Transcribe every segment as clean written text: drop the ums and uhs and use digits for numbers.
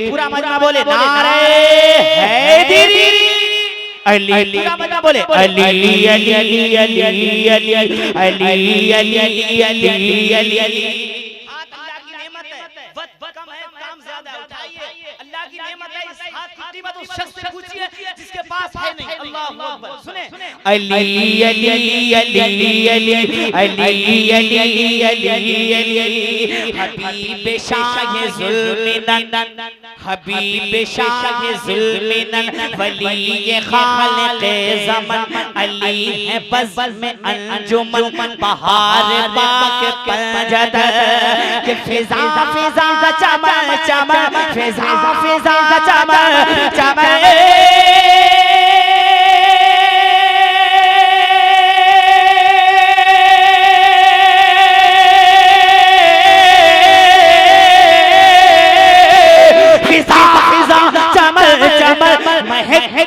पूरा मजमा बोले नारे हैदरी अली पूरा मजमा बोले अली अली अली अली अली अली अली अली अली। हाथ अल्लाह की नेमत है, वक्त कम है, काम ज्यादा है, उठाइए। अल्लाह की नेमत है, इस हाथ की कीमत उस शख्स से पूछिए जिसके पास है नहीं। अल्लाहू अकबर। सुने अली अली अली अली अली अली अली अली हबीब शाह जुल्मिनन हबीब शाह जुल्मिनन वली खालिक़ ज़मान अली है बज़ में अंजुमन बहार पाक पंजद के फिज़ा फिज़ा चमन चमन फिज़ा फिज़ा चमन चमन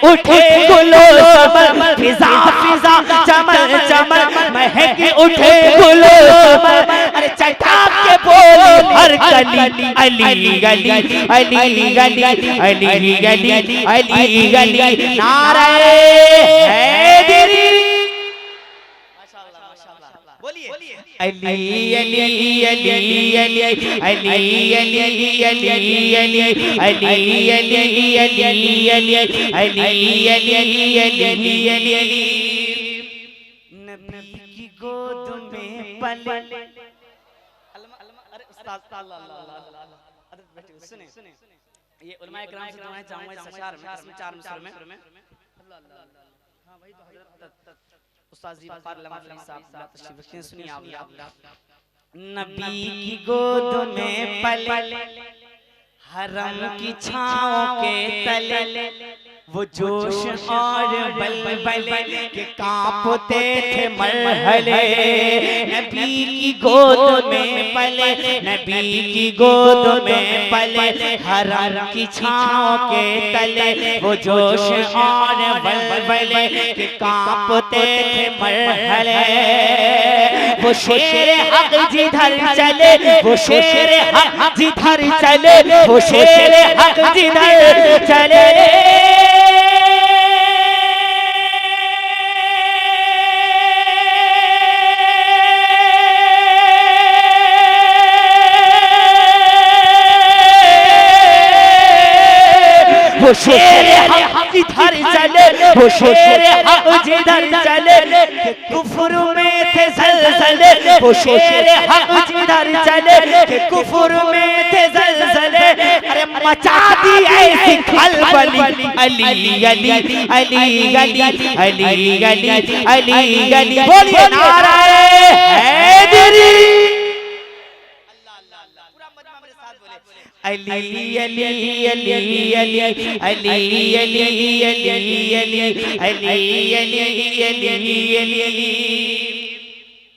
उठे गुलो समर फिजा फिजा चमन चमन महक उठे गुलो समर। अरे चटाक के बोले हर गली अली गली अली गली अली गली अली गली नारे हैदरी। माशाअल्लाह माशाअल्लाह बोलिए अली अली अली अली अली अली अली अली अली अली। नबी की गोद में पले अरे उस्ताद बैठे सुने ये उलमाए किराम से दुआएं चाहूंगा इस अशार में इसमें 4 मिसर में। हां भाई तो हजरत उस्ताद जी वकार लम्हा साहब तशरीफ रखें। सुनिए आप नबी की गोद में पले हरम की छांव के तले वो जोश और बलबले के कांपते थे मरहले। नबी की गोद में पले नबी की गोद में पले हरम की छांव के तले वो जोश और बलबले के कांपते थे मरहले। वो शेर हक जिधर चले वो शेर हक जिधर चले वो शेर हक जिधर चले वो शेर हक जिधर चले वो शेर हक जिधर चले कुफ्र में थे ज़लज़ले वो शेर हक जिधर चले कुफ्र में थे ज़लज़ले। अरे मचा दी ऐसी खलबली अली अली अली गली अली गली अली गली। बोलिए नारे हैदरी अली अली अली अली अली अली अली अली।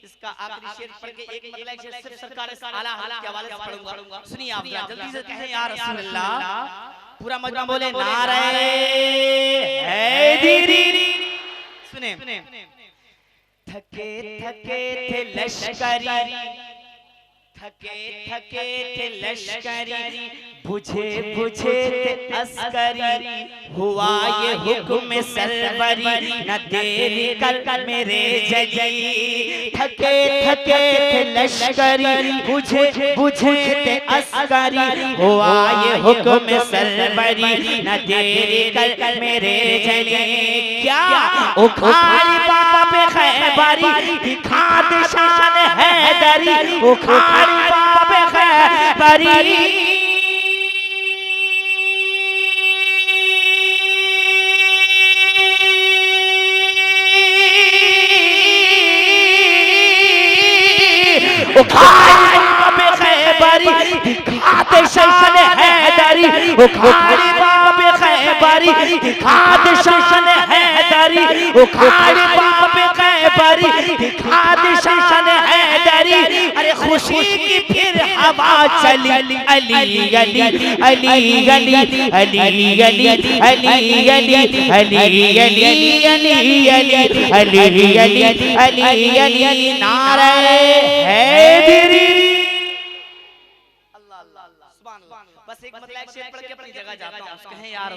इसका आखिरी शेर पढ़ के एक मतलब शेर सिर्फ सरकार आला हालत के हवाले से पढ़ूंगा। सुनिए आप जल्दी से कहें या रसूल अल्लाह। पूरा मजमा बोले नारे हैदरी। सुने थके थके थे लश्करी थके थके थे लश्करी बुझे बुझे थे अस्करी हुआ ये हुक्म सरवरी न देरी कर मेरे जजी। थके थके थे लश्करी बुझे बुझे थे अस्करी हुआ ये हुक्म सरवरी न देरी कर मेरे जजी। क्या उखाड़ी बाप खैबरी दिखा दे शान हैदरी उखाड़ी बाप खैबरी। उखाड़ी बाप खैबरी दिखा दे शान हैदरी उखाड़ी बाप खैबरी दिखा दे शान हैदरी। हैदरी उखाड़ बाप कैबरी दिखा दे शान हैदरी। अरे खुशी की फिर हवा चली अली अली अली अली अली अली अली अली अली अली अली अली नारे हैदरी। अल्लाह अल्लाह सुभान अल्लाह। बस एक मतलब एक शेर पढ़ के अपनी जगह जाता हूं। कहें यार